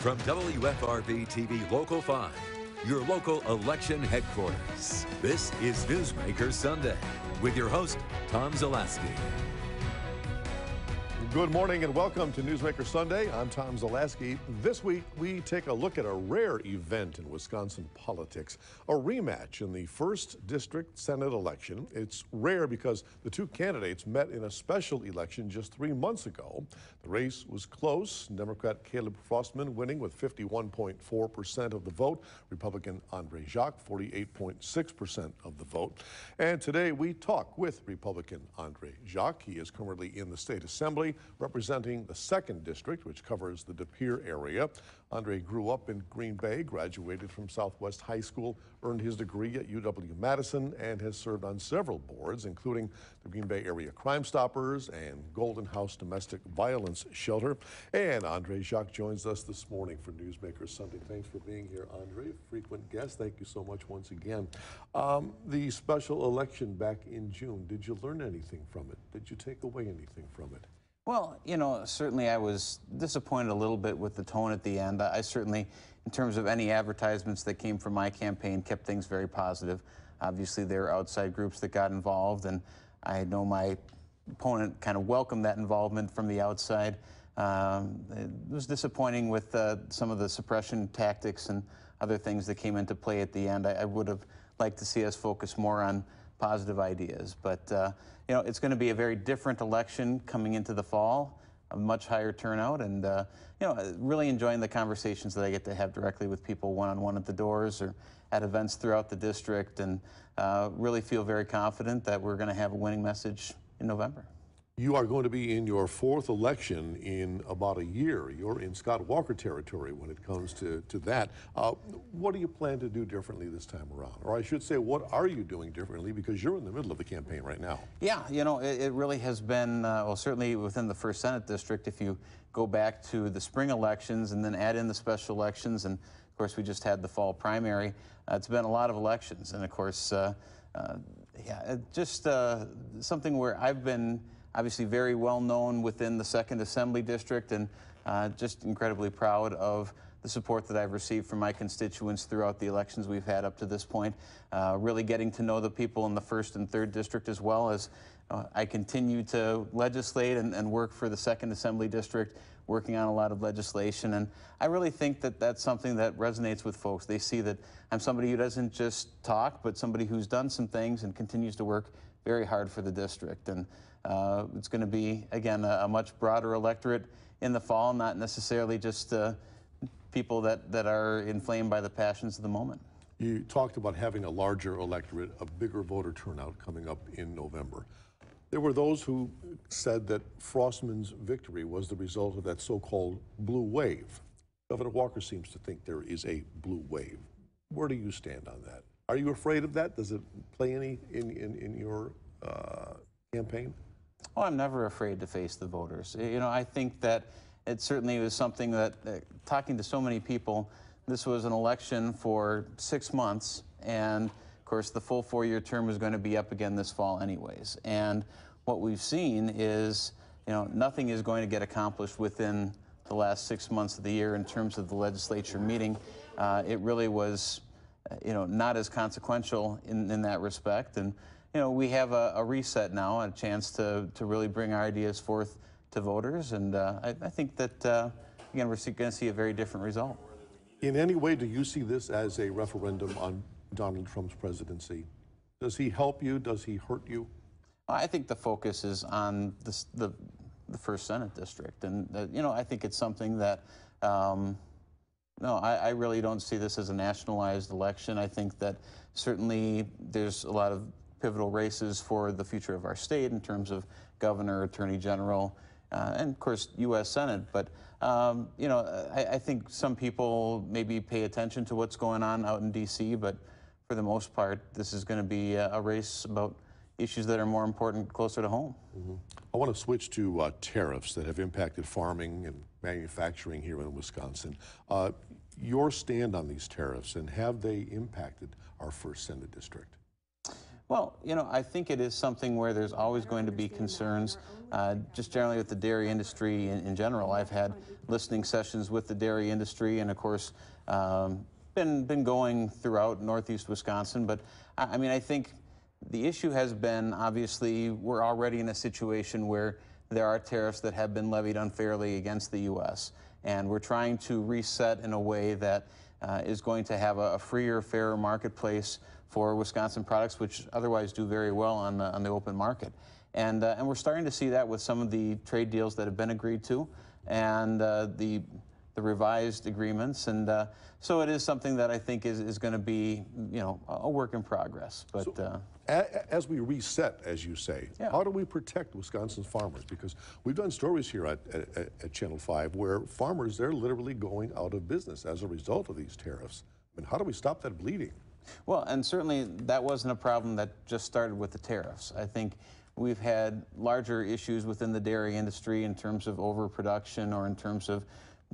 From WFRV TV Local 5, your local election headquarters, this is Newsmaker Sunday with your host, Tom Zaleski. Good morning and welcome to Newsmaker Sunday. I'm Tom Zaleski. This week, we take a look at a rare event in Wisconsin politics, a rematch in the 1st District Senate election. It's rare because the two candidates met in a special election just 3 months ago. The race was close. Democrat Caleb Frostman winning with 51.4% of the vote. Republican Andre Jacque, 48.6% of the vote. And today we talk with Republican Andre Jacque. He is currently in the state assembly, representing the 2nd District, which covers the De Pere area. Andre grew up in Green Bay, graduated from Southwest High School, earned his degree at UW-Madison, and has served on several boards, including the Green Bay Area Crime Stoppers and Golden House Domestic Violence Shelter. And Andre Jacque joins us this morning for Newsmaker Sunday. Thanks for being here, Andre. Frequent guest. Thank you so much once again. The special election back in June, did you learn anything from it? Did you take away anything from it? Well, you know, certainly I was disappointed a little bit with the tone at the end. I certainly, in terms of any advertisements that came from my campaign, kept things very positive. Obviously, there are outside groups that got involved, and I know my opponent kind of welcomed that involvement from the outside. It was disappointing with some of the suppression tactics and other things that came into play at the end. I would have liked to see us focus more on positive ideas, but you know, it's going to be a very different election coming into the fall, a much higher turnout, and you know, really enjoying the conversations that I get to have directly with people one-on-one at the doors or at events throughout the district, and really feel very confident that we're going to have a winning message in November. You are going to be in your 4th election in about a year. You're in Scott Walker territory when it comes to that. What do you plan to do differently this time around? Or I should say, what are you doing differently? Because you're in the middle of the campaign right now. Yeah, you know, it really has been, well, certainly within the 1st Senate District, if you go back to the spring elections and then add in the special elections, and of course we just had the fall primary, it's been a lot of elections. And of course, yeah, just something where I've been obviously very well known within the 2nd Assembly District, and just incredibly proud of the support that I've received from my constituents throughout the elections we've had up to this point. Really getting to know the people in the 1st and 3rd District, as well as I continue to legislate and work for the 2nd Assembly District, working on a lot of legislation. And I really think that that's something that resonates with folks. They see that I'm somebody who doesn't just talk, but somebody who's done some things and continues to work very hard for the district. And it's going to be, again, a much broader electorate in the fall, not necessarily just people that are inflamed by the passions of the moment. You talked about having a larger electorate, a bigger voter turnout coming up in November. There were those who said that Frostman's victory was the result of that so-called blue wave. Governor Walker seems to think there is a blue wave. Where do you stand on that? Are you afraid of that? Does it play any in your campaign? Oh, I'm never afraid to face the voters. You know, I think that it certainly was something that, talking to so many people, this was an election for 6 months, and of course the full 4-year term is going to be up again this fall anyways. And what we've seen is, you know, nothing is going to get accomplished within the last 6 months of the year in terms of the legislature meeting. It really was, you know, not as consequential in that respect. And you know, we have a reset now, a chance to really bring our ideas forth to voters, and I think that, again, we're going to see a very different result. In any way, do you see this as a referendum on Donald Trump's presidency? Does he help you? Does he hurt you? I think the focus is on the 1st Senate District, and you know, I think it's something that, no, I really don't see this as a nationalized election. I think that certainly there's a lot of pivotal races for the future of our state in terms of governor, attorney general, and of course U.S. Senate. But you know, I think some people maybe pay attention to what's going on out in D.C., but for the most part, this is going to be a race about issues that are more important closer to home. Mm-hmm. I want to switch to tariffs that have impacted farming and manufacturing here in Wisconsin. Your stand on these tariffs, and have they impacted our 1st Senate District? Well, I think it is something where there's always going to be concerns, just generally with the dairy industry in general. I've had listening sessions with the dairy industry, and of course, been going throughout Northeast Wisconsin. But I mean, I think the issue has been, obviously, we're already in a situation where there are tariffs that have been levied unfairly against the U.S., and we're trying to reset in a way that is going to have a freer, fairer marketplace for Wisconsin products, which otherwise do very well on the open market. And we're starting to see that with some of the trade deals that have been agreed to, and the revised agreements. And so it is something that I think is going to be, a work in progress. But so, as we reset, as you say, yeah. How do we protect Wisconsin's farmers? Because we've done stories here at Channel 5 where farmers, they're literally going out of business as a result of these tariffs. I mean, how do we stop that bleeding? Well, and certainly that wasn't a problem that just started with the tariffs. I think we've had larger issues within the dairy industry in terms of overproduction, or in terms of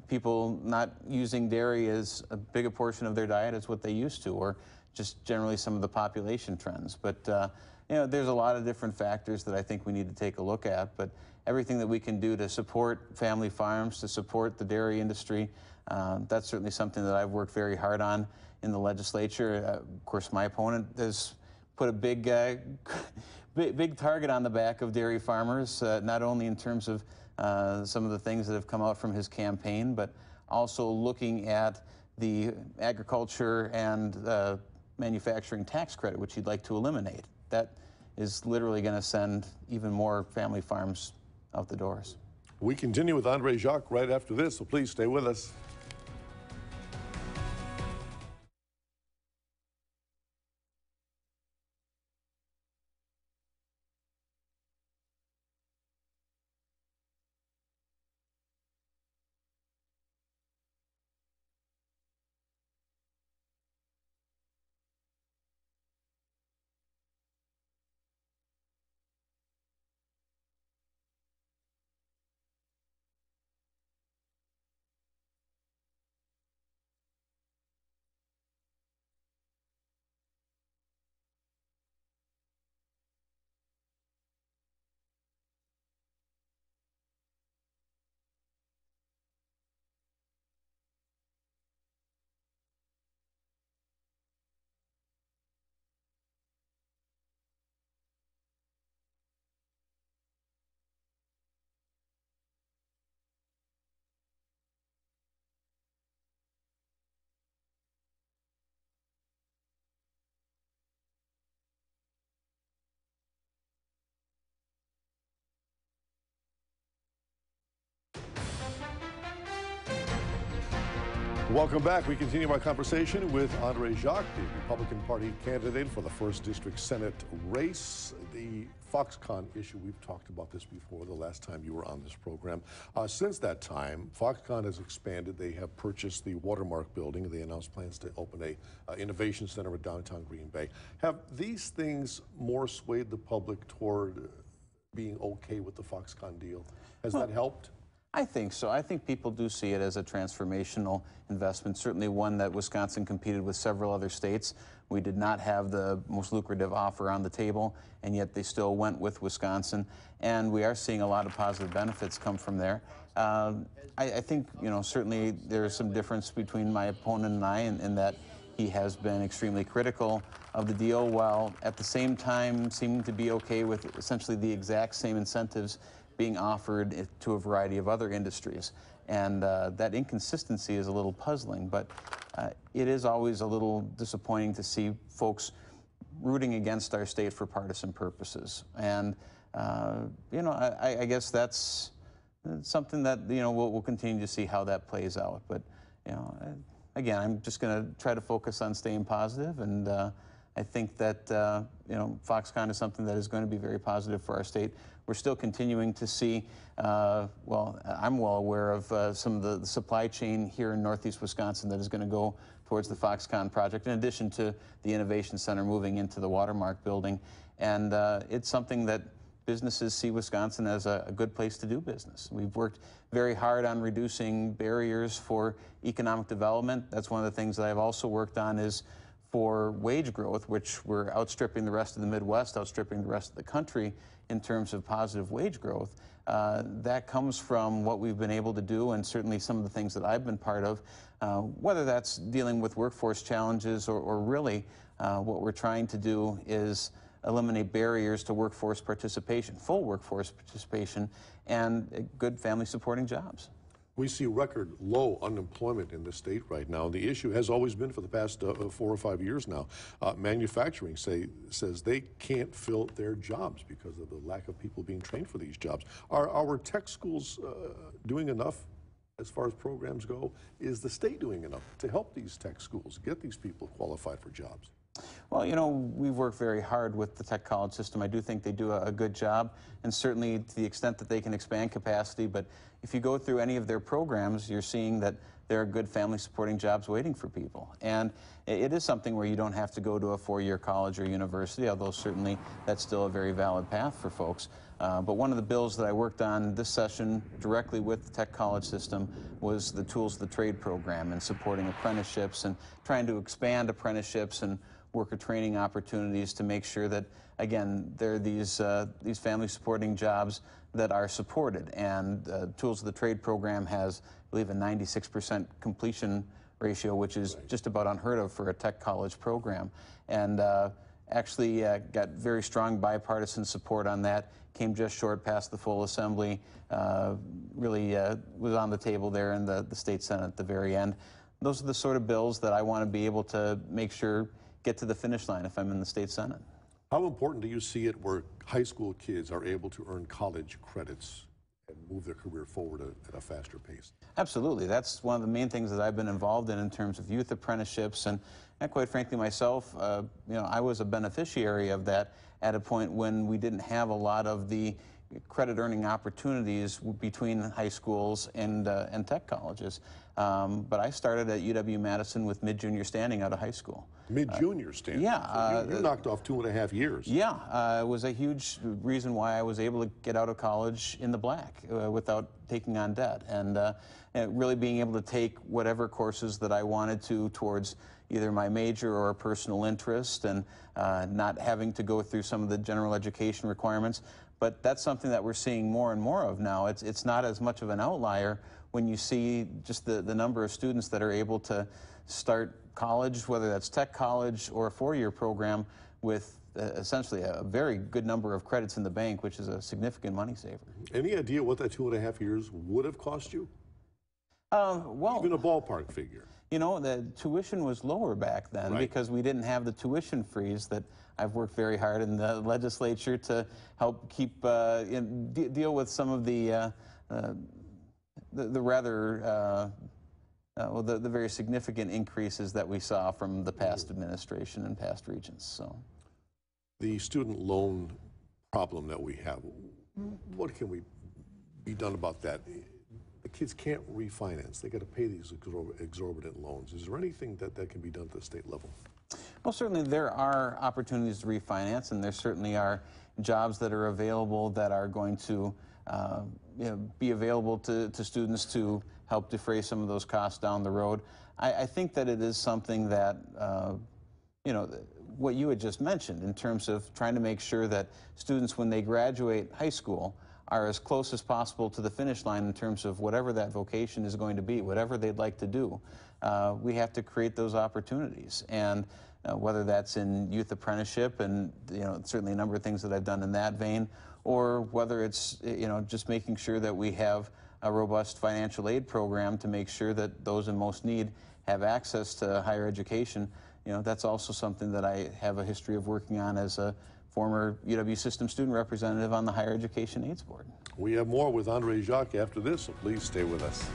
people not using dairy as a bigger portion of their diet as what they used to, or just generally some of the population trends. But there's a lot of different factors that I think we need to take a look at. But everything that we can do to support family farms, to support the dairy industry, that's certainly something that I've worked very hard on in the legislature. Of course, my opponent has put a big target on the back of dairy farmers, not only in terms of some of the things that have come out from his campaign, but also looking at the agriculture and manufacturing tax credit, which he'd like to eliminate. That is literally going to send even more family farms out the doors. We continue with Andre Jacque right after this, so please stay with us. Welcome back. We continue our conversation with Andre Jacque, the Republican Party candidate for the 1st District Senate race. The Foxconn issue, we've talked about this before the last time you were on this program. Since that time, Foxconn has expanded. They have purchased the Watermark building. They announced plans to open a innovation center in downtown Green Bay. Have these things more swayed the public toward being okay with the Foxconn deal? Has that helped? I think so. I think people do see it as a transformational investment, certainly one that Wisconsin competed with several other states. We did not have the most lucrative offer on the table, and yet they still went with Wisconsin. And we are seeing a lot of positive benefits come from there. I think, certainly there's some difference between my opponent and I in that he has been extremely critical of the deal, while at the same time seeming to be okay with essentially the exact same incentives being offered to a variety of other industries. And that inconsistency is a little puzzling, but it is always a little disappointing to see folks rooting against our state for partisan purposes. And, I guess that's something that, we'll continue to see how that plays out. But, again, I'm just going to try to focus on staying positive, and I think that, Foxconn is something that is going to be very positive for our state. We're still continuing to see, well, I'm well aware of some of the supply chain here in Northeast Wisconsin that is going to go towards the Foxconn project, in addition to the Innovation Center moving into the Watermark building. And it's something that businesses see Wisconsin as a good place to do business. We've worked very hard on reducing barriers for economic development. That's one of the things that I've also worked on, is for wage growth, which we're outstripping the rest of the Midwest, outstripping the rest of the country in terms of positive wage growth, that comes from what we've been able to do, and certainly some of the things that I've been part of, whether that's dealing with workforce challenges or really what we're trying to do is eliminate barriers to workforce participation, full workforce participation, and good family supporting jobs. We see record low unemployment in the state right now. The issue has always been for the past 4 or 5 years now. Manufacturing says they can't fill their jobs because of the lack of people being trained for these jobs. Are our tech schools doing enough as far as programs go? Is the state doing enough to help these tech schools get these people qualified for jobs? Well, you know, we've worked very hard with the tech college system. I do think they do a good job, and certainly to the extent that they can expand capacity. But if you go through any of their programs, you're seeing that there are good family supporting jobs waiting for people. And it is something where you don't have to go to a 4-year college or university, although certainly that's still a very valid path for folks. But one of the bills that I worked on this session directly with the tech college system was the Tools of the Trade program and supporting apprenticeships and trying to expand apprenticeships and worker training opportunities to make sure that, again, there are these family supporting jobs that are supported. And Tools of the Trade program has, I believe, a 96% completion ratio, which is just about unheard of for a tech college program. And actually got very strong bipartisan support on that, came just short past the full assembly, really was on the table there in the state Senate at the very end. Those are the sort of bills that I want to be able to make sure get to the finish line if I'm in the state Senate. How important do you see it where high school kids are able to earn college credits and move their career forward at a faster pace? Absolutely. That's one of the main things that I've been involved in terms of youth apprenticeships. And quite frankly, myself, you know, I was a beneficiary of that at a point when we didn't have a lot of the credit earning opportunities between high schools and tech colleges. But I started at UW-Madison with mid-junior standing out of high school. Mid-junior standing? Yeah. So you knocked off 2.5 years. Yeah. It was a huge reason why I was able to get out of college in the black without taking on debt. And really being able to take whatever courses that I wanted to towards either my major or a personal interest, and not having to go through some of the general education requirements. But that's something that we're seeing more and more of now. It's not as much of an outlier when you see just the number of students that are able to start college, whether that's tech college or a 4-year program, with essentially a very good number of credits in the bank, which is a significant money saver. Any idea what that 2.5 years would have cost you? Well, even a ballpark figure. You know, the tuition was lower back then, because we didn't have the tuition freeze that I've worked very hard in the legislature to help keep deal with some of the rather well, the very significant increases that we saw from the past administration and past regents. So, the student loan problem that we have, what can we be done about that? The kids can't refinance. They got to pay these exorbitant loans. Is there anything that can be done at the state level? Well, certainly there are opportunities to refinance, and there certainly are jobs that are available that are going to you know, be available to students to help defray some of those costs down the road. I think that it is something that, you know, what you had just mentioned in terms of trying to make sure that students, when they graduate high school, are as close as possible to the finish line in terms of whatever that vocation is going to be, whatever they'd like to do. We have to create those opportunities, and whether that's in youth apprenticeship, and you know, certainly a number of things that I've done in that vein, or whether it's, you know, just making sure that we have a robust financial aid program to make sure that those in most need have access to higher education. You know, that's also something that I have a history of working on as a former UW System student representative on the Higher Education AIDS Board. We have more with Andre Jacque after this, so please stay with us.